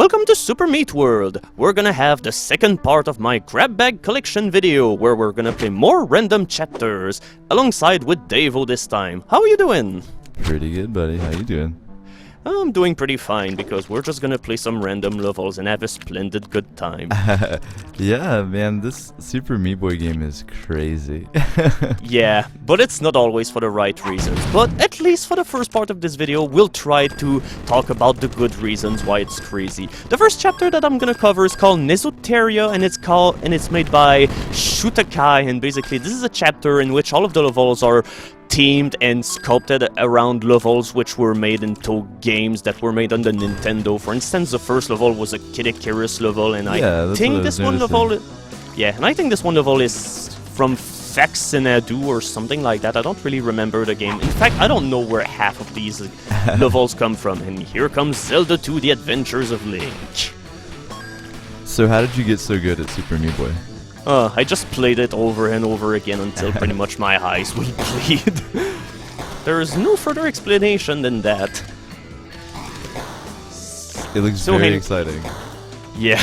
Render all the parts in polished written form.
Welcome to Super Meat World! We're gonna have the second part of my grab bag collection video, where we're gonna play more random chapters, alongside with Davo this time. How are you doing? Pretty good, buddy. How you doing? I'm doing pretty fine, because we're just gonna play some random levels and have a splendid good time. Yeah, man, this Super Meat Boy game is crazy. Yeah, but it's not always for the right reasons. But at least for the first part of this video, we'll try to talk about the good reasons why it's crazy. The first chapter that I'm gonna cover is called Nesoteria, and it's made by Autechre, and basically this is a chapter in which all of the levels are themed and sculpted around levels which were made into games that were made on the Nintendo. For instance, the first level was a Kid Icarus level, and I think this one level is from Faxinadu or something like that. I don't really remember the game. In fact, I don't know where half of these levels come from. And here comes Zelda 2: The Adventures of Link. So how did you get so good at Super Meat Boy? I just played it over and over again until pretty much my eyes will bleed. There is no further explanation than that. It looks very exciting. Yeah.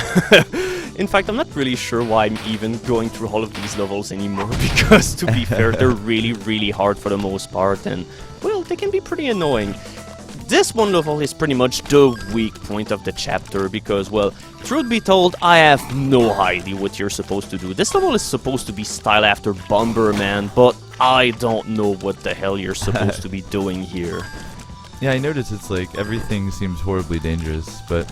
In fact, I'm not really sure why I'm even going through all of these levels anymore, because to be fair, they're really hard for the most part, and, well, they can be pretty annoying. This one level is pretty much the weak point of the chapter, because, well, truth be told, I have no idea what you're supposed to do. This level is supposed to be styled after Bomberman, but I don't know what the hell you're supposed to be doing here. Yeah, I noticed it's like everything seems horribly dangerous, but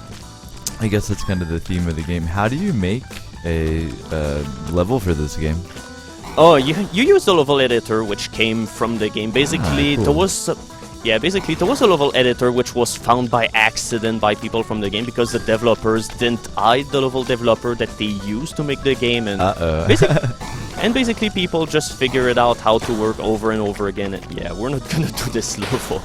I guess that's kind of the theme of the game. How do you make a level for this game? Oh, you use the level editor which came from the game. Basically, cool. there was a level editor which was found by accident by people from the game, because the developers didn't hide the level developer that they used to make the game, and basically people just figure it out how to work over and over again. And yeah, we're not gonna do this level.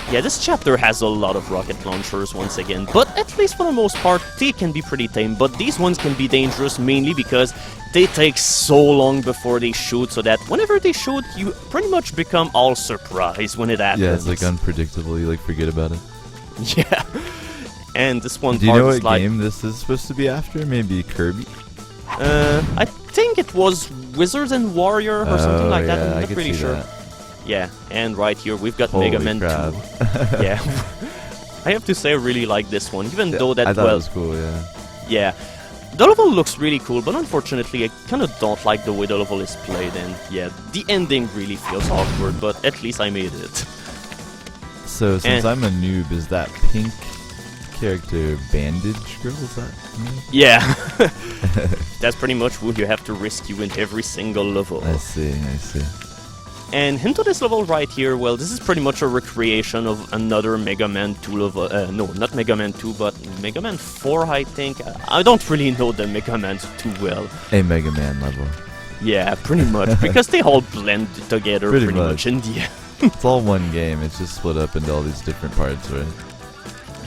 This chapter has a lot of rocket launchers once again, but at least for the most part, they can be pretty tame. But these ones can be dangerous mainly because they take so long before they shoot, so that whenever they shoot, you pretty much become all surprised when it happens. Yeah, it's like unpredictable. You like forget about it. Yeah, and this one. Do you know what game this is supposed to be after? Maybe Kirby. I think it was Wizards and Warrior or something like that. I'm not really sure. That. Yeah, and right here we've got Holy Mega Man 2. Yeah, I have to say I really like this one, even though that, I thought it was cool, yeah. Yeah, the level looks really cool, but unfortunately I kind of don't like the way the level is played, and yeah, the ending really feels awkward, but at least I made it. So, since I'm a noob, is that pink character Bandage Girl? Is that me? Yeah, that's pretty much who you have to rescue in every single level. I see. And into this level right here, well, this is pretty much a recreation of another Mega Man 2 level. No, not Mega Man 2, but Mega Man 4, I think. I don't really know the Mega Mans too well. A Mega Man level. Yeah, pretty much, because they all blend together pretty much in the end. It's all one game, it's just split up into all these different parts, right?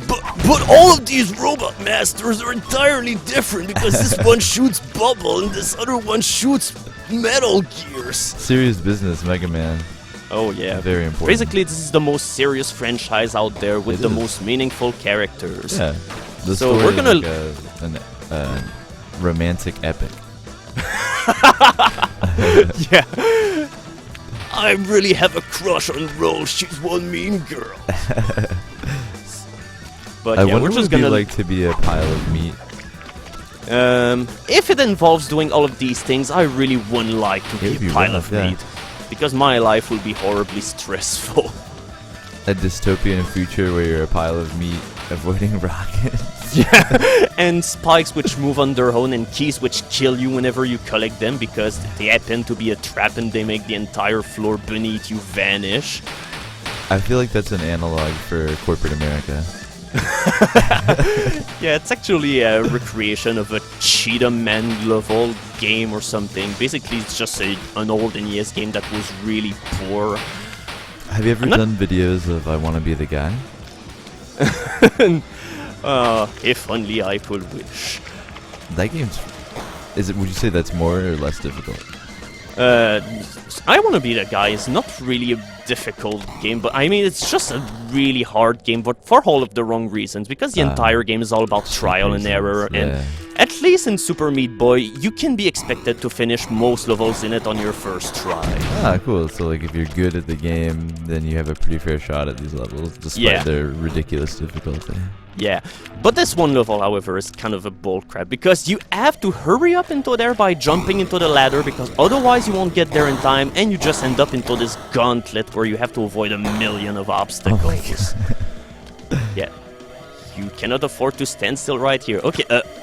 But all of these Robot Masters are entirely different, because this one shoots bubble and this other one shoots Metal Gears. Serious business, Mega Man. Oh yeah. Very important. Basically, this is the most serious franchise out there with the most meaningful characters. Yeah. The so story we're gonna is like an romantic epic. Yeah. I really have a crush on Rose. She's one mean girl. But I yeah, wonder we're just what it'd gonna be like to be a pile of meat. If it involves doing all of these things, I really wouldn't like to be a pile of meat, because my life will be horribly stressful. A dystopian future where you're a pile of meat avoiding rockets. Yeah, and spikes which move on their own, and keys which kill you whenever you collect them, because they happen to be a trap and they make the entire floor beneath you vanish. I feel like that's an analog for corporate America. Yeah, it's actually a recreation of a Cheetah Man level game or something. Basically, it's just an old NES game that was really poor. Have you ever done videos of I Want to Be the Guy? If only I could wish. That game's... Would you say that's more or less difficult? I Want to Be the Guy is not really difficult game, but I mean, it's just a really hard game, but for all of the wrong reasons, because the entire game is all about trial and error, and at least in Super Meat Boy, you can be expected to finish most levels in it on your first try. Ah, cool. So, like, if you're good at the game, then you have a pretty fair shot at these levels, despite their ridiculous difficulty. Yeah, but this one level, however, is kind of a bullcrap, because you have to hurry up into there by jumping into the ladder, because otherwise you won't get there in time, and you just end up into this gauntlet where you have to avoid a million of obstacles. Oh my God. Yeah. You cannot afford to stand still right here.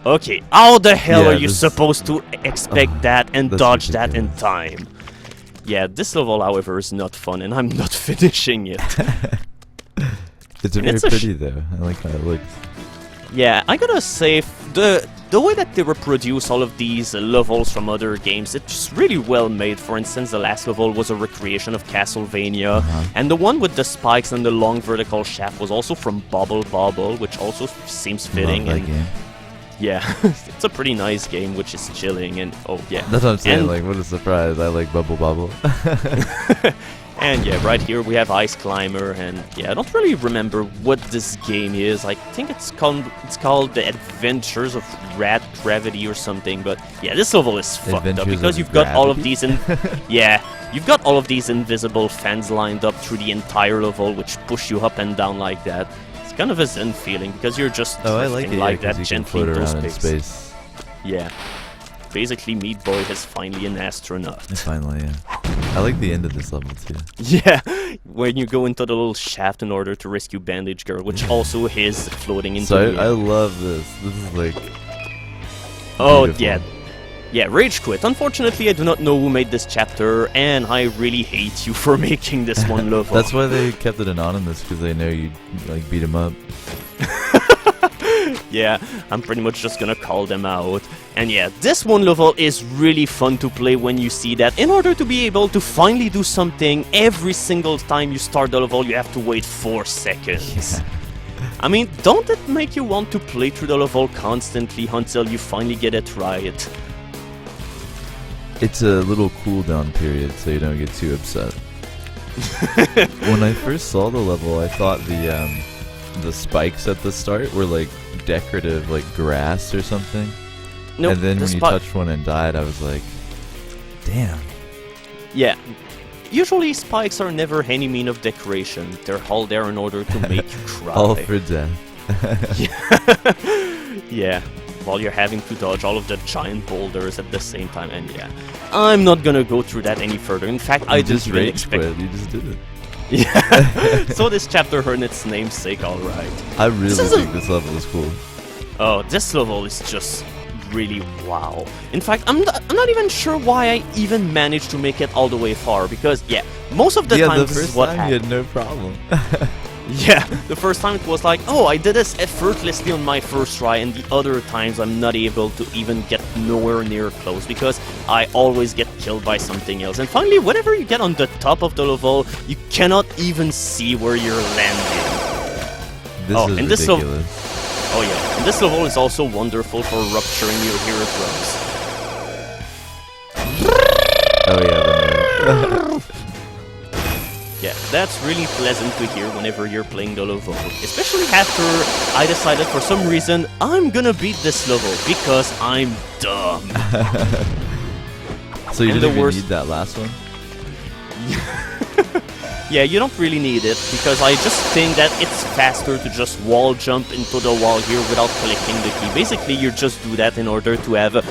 Okay. How the hell are you supposed to expect that and dodge that in time? Yeah, this level, however, is not fun, and I'm not finishing it. It's very pretty, though. I like how it looks. Yeah, I gotta say, the way that they reproduce all of these levels from other games, it's really well made. For instance, the last level was a recreation of Castlevania, and the one with the spikes and the long vertical shaft was also from Bobble Bobble, which also seems fitting. Love that game. Yeah, it's a pretty nice game, which is chilling, and That's what I'm saying, like, what a surprise. I like Bubble Bobble. And yeah, right here we have Ice Climber, and yeah, I don't really remember what this game is. I think it's called The Adventures of Rat Gravity or something, but yeah, this level is fucked up because you've got all of these you've got all of these invisible fans lined up through the entire level, which push you up and down like that. It's kind of a zen feeling because you're just drifting like that gently into space. Yeah. Basically, Meat Boy is finally an astronaut. Finally, yeah. I like the end of this level, too. Yeah, when you go into the little shaft in order to rescue Bandage Girl, which also is floating into the air. I love this. This is like... Oh, yeah. Yeah, Rage Quit. Unfortunately, I do not know who made this chapter, and I really hate you for making this one level. That's why they kept it anonymous, because they know you'd, like, beat him up. Yeah, I'm pretty much just gonna call them out. And yeah, this one level is really fun to play when you see that. In order to be able to finally do something, every single time you start the level, you have to wait 4 seconds. Yeah. I mean, don't it make you want to play through the level constantly until you finally get it right? It's a little cooldown period, so you don't get too upset. When I first saw the level, I thought the spikes at the start were like decorative, like grass or something. Nope, and then when you touched one and died, I was like, damn. Yeah. Usually spikes are never any mean of decoration. They're all there in order to make you cry. All for death. Yeah. While you're having to dodge all of the giant boulders at the same time. And yeah, I'm not gonna go through that any further. In fact, I just really expect... You just did it. Yeah. So this chapter earned its namesake, alright. I really think this level is cool. Oh, this level is just really wow. In fact, I'm not even sure why I even managed to make it all the way far, because yeah, most of the time this is what happened. You had no problem. Yeah, the first time it was like, oh, I did this effortlessly on my first try, and the other times I'm not able to even get nowhere near close because I always get killed by something else. And finally, whenever you get on the top of the level, you cannot even see where you're landing. This is ridiculous. Oh yeah, and this level is also wonderful for rupturing your eardrums. Oh yeah, Yeah, that's really pleasant to hear whenever you're playing the level. Especially after I decided for some reason I'm gonna beat this level because I'm dumb. So you didn't even need that last one? Yeah, you don't really need it, because I just think that it's faster to just wall jump into the wall here without collecting the key. Basically, you just do that in order to have a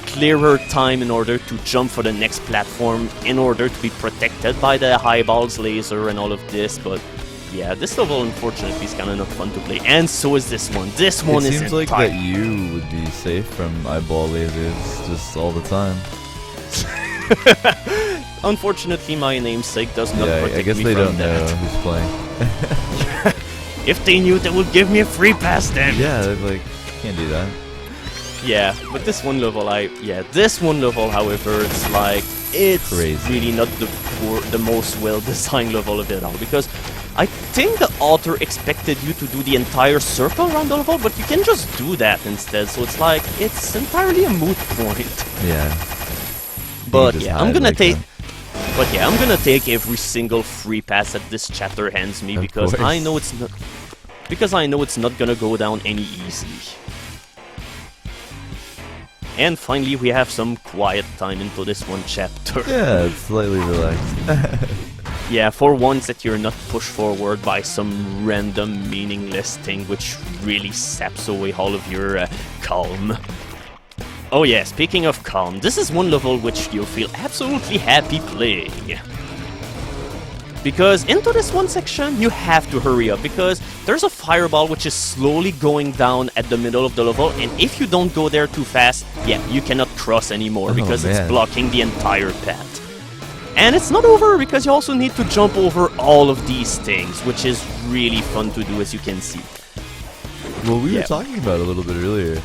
clearer time in order to jump for the next platform, in order to be protected by the highballs laser and all of this, but yeah, this level unfortunately is kind of not fun to play, and so is this one. This one is It seems like that you would be safe from eyeball lasers just all the time. Unfortunately, my namesake does not protect me from that. I guess they don't know who's playing. If they knew, they would give me a free pass then. Yeah, they're like, can't do that. Yeah, but this one level, however, it's like, it's crazy. Really not the most well-designed level of it all, because I think the author expected you to do the entire circle around the level, but you can just do that instead, so it's like, it's entirely a moot point. Yeah. But yeah, I'm gonna take... But yeah, I'm gonna take every single free pass that this chapter hands me because I know it's not... Because I know it's not gonna go down any easy. And finally, we have some quiet time into this one chapter. Yeah, it's slightly relaxed. Yeah, for once that you're not pushed forward by some random meaningless thing which really saps away all of your calm. Oh yeah, speaking of calm, this is one level which you'll feel absolutely happy playing. Because into this one section, you have to hurry up, because there's a fireball which is slowly going down at the middle of the level, and if you don't go there too fast, yeah, you cannot cross anymore, because it's blocking the entire path. And it's not over, because you also need to jump over all of these things, which is really fun to do, as you can see. Well, we were talking about it a little bit earlier,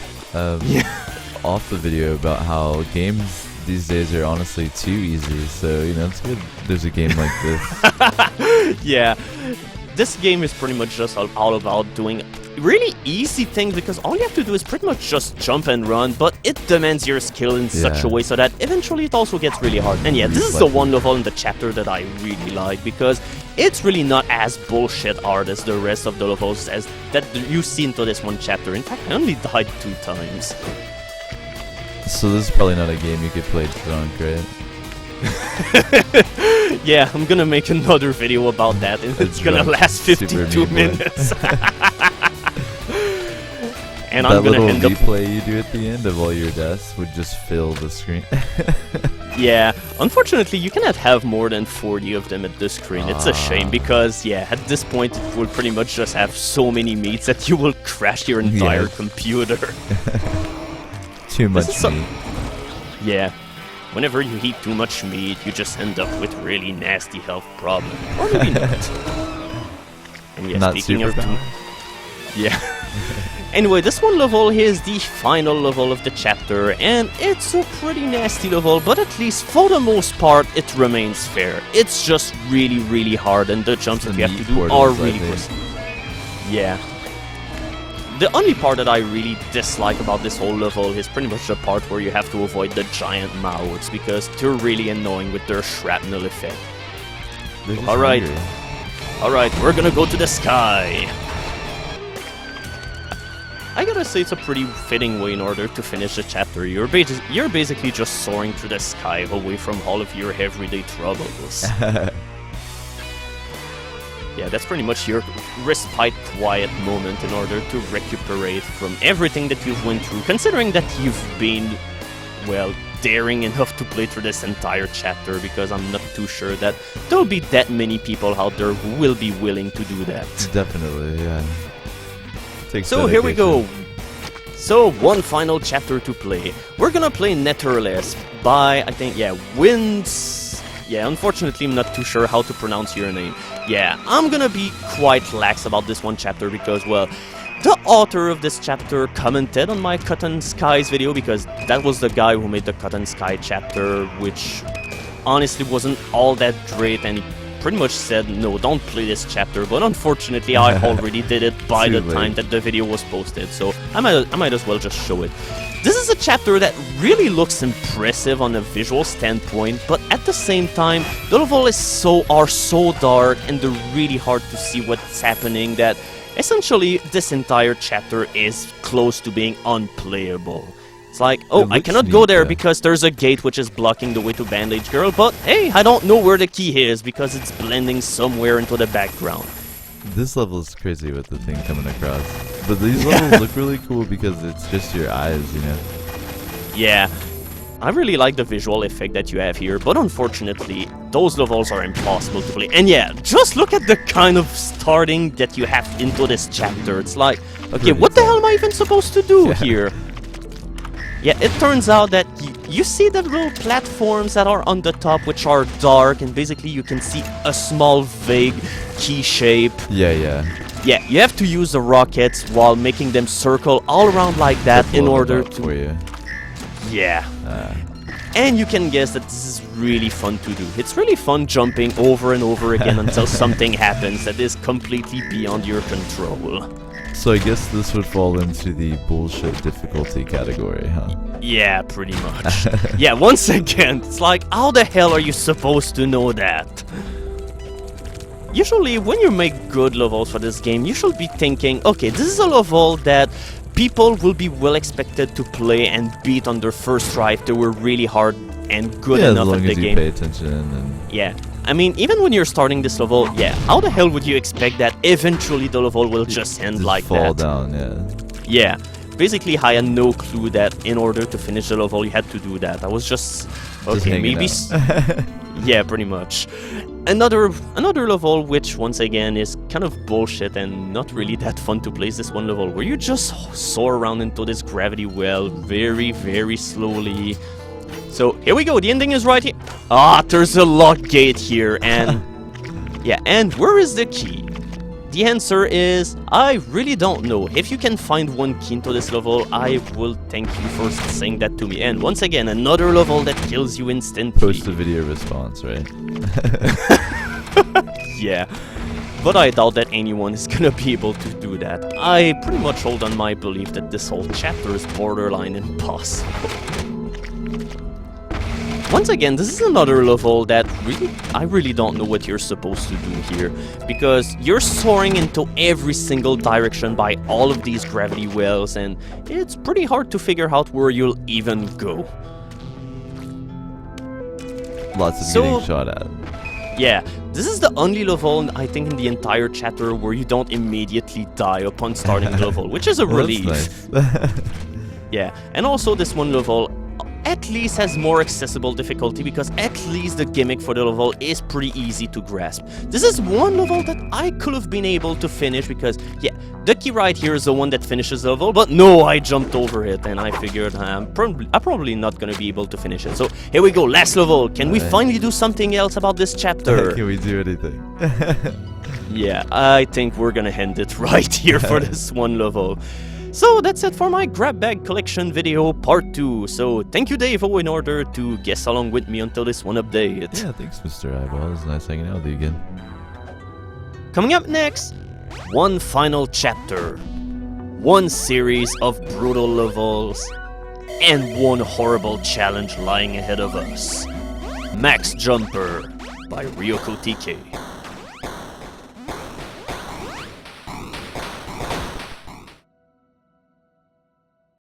off the video, about how games these days are honestly too easy, so, you know, it's good there's a game like this. Yeah, this game is pretty much just all about doing really easy things, because all you have to do is pretty much just jump and run, but it demands your skill in such a way so that eventually it also gets really hard. And yeah, this is the one level in the chapter that I really like, because it's really not as bullshit hard as the rest of the levels as that you see into this one chapter. In fact, I only died 2 times. So this is probably not a game you could play drunk, right? Yeah, I'm gonna make another video about that, and it's gonna last 52 minutes. And that I'm gonna end up... replay you do at the end of all your deaths would just fill the screen. Yeah, unfortunately you cannot have more than 40 of them at the screen. It's a shame, because yeah, at this point it will pretty much just have so many meats that you will crash your entire computer. Too much meat. Yeah. Whenever you eat too much meat, you just end up with really nasty health problems. Or maybe not. And yeah, not speaking of... bad. Yeah. Anyway, this one level is the final level of the chapter, and it's a pretty nasty level, but at least for the most part, it remains fair. It's just really, really hard, and the jumps that you have to do are really close. Yeah. The only part that I really dislike about this whole level is pretty much the part where you have to avoid the giant mouths, because they're really annoying with their shrapnel effect. Alright, we're gonna go to the sky. I gotta say, it's a pretty fitting way in order to finish the chapter. You're basically just soaring through the sky away from all of your everyday troubles. Yeah, that's pretty much your respite quiet moment in order to recuperate from everything that you've went through, considering that you've been, well, daring enough to play through this entire chapter, because I'm not too sure that there'll be that many people out there who will be willing to do that. Definitely, yeah. So here we go. So one final chapter to play. We're gonna play Naturalist by, I think, Wins... Yeah, unfortunately I'm not too sure how to pronounce your name. Yeah, I'm gonna be quite lax about this one chapter because, well, the author of this chapter commented on my Cut and Skies video, because that was the guy who made the Cut and Sky chapter, which honestly wasn't all that great, and he pretty much said, no, don't play this chapter, but unfortunately I already did it by the time that the video was posted, so I might as well just show it. This is a chapter that really looks impressive on a visual standpoint, but at the same time, the levels are so dark and they're really hard to see what's happening that essentially this entire chapter is close to being unplayable. It's like, oh, I cannot go there because there's a gate which is blocking the way to Bandage Girl, but hey, I don't know where the key is because it's blending somewhere into the background. This level is crazy with the thing coming across. But these levels look really cool because it's just your eyes, you know? Yeah. I really like the visual effect that you have here, but unfortunately, those levels are impossible to play. And yeah, just look at the kind of starting that you have into this chapter. It's like, okay, what the hell am I even supposed to do here? Yeah, it turns out that you see the little platforms that are on the top, which are dark, and basically you can see a small, vague key shape. Yeah. Yeah, you have to use the rockets while making them circle all around like that in order to... For you. Yeah. And you can guess that this is really fun to do. It's really fun jumping over and over again until something happens that is completely beyond your control. So I guess this would fall into the bullshit difficulty category, huh? Yeah, pretty much. Yeah, once again, it's like, how the hell are you supposed to know that? Usually, when you make good levels for this game, you should be thinking, okay, this is a level that people will be well expected to play and beat on their first try if they were really hard and good Yeah, as enough long at the as you game. pay attention and... Yeah. I mean, even when you're starting this level, yeah, how the hell would you expect that eventually the level will just end like fall that? down, yeah. Yeah. Basically, I had no clue that in order to finish the level, you had to do that. I was just okay, hanging maybe... Yeah, pretty much. Another level, which once again is kind of bullshit and not really that fun to play, is this one level where you just soar around into this gravity well very, very slowly. So here we go, the ending is right here. Ah, there's a lock gate here, and yeah, and where is the key? The answer is, I really don't know. If you can find one key into this level, I will thank you for saying that to me. And once again, another level that kills you instantly. Post a video response, right? Yeah, but I doubt that anyone is gonna be able to do that. I pretty much hold on my belief that this whole chapter is borderline impossible. Once again, this is another level that I really don't know what you're supposed to do here, because you're soaring into every single direction by all of these gravity wells, and it's pretty hard to figure out where you'll even go. Lots of getting shot at. Yeah, this is the only level, I think, in the entire chapter where you don't immediately die upon starting the level, which is a relief. That's nice. Yeah, and also this one level at least has more accessible difficulty, because at least the gimmick for the level is pretty easy to grasp. This is one level that I could have been able to finish, because yeah, the key right here is the one that finishes the level, but no, I jumped over it and I figured I'm probably not gonna be able to finish it. So here we go, last level. Can we finally do something else about this chapter? Can we do anything? Yeah, I think we're gonna end it right here for this one level. So that's it for my grab bag collection video part 2. So thank you, Dave, in order to guess along with me until this one update. Yeah, thanks, Mr. Eyeball. It was nice hanging out with you again. Coming up next, one final chapter, one series of brutal levels, and one horrible challenge lying ahead of us. Max Jumper by Autechre.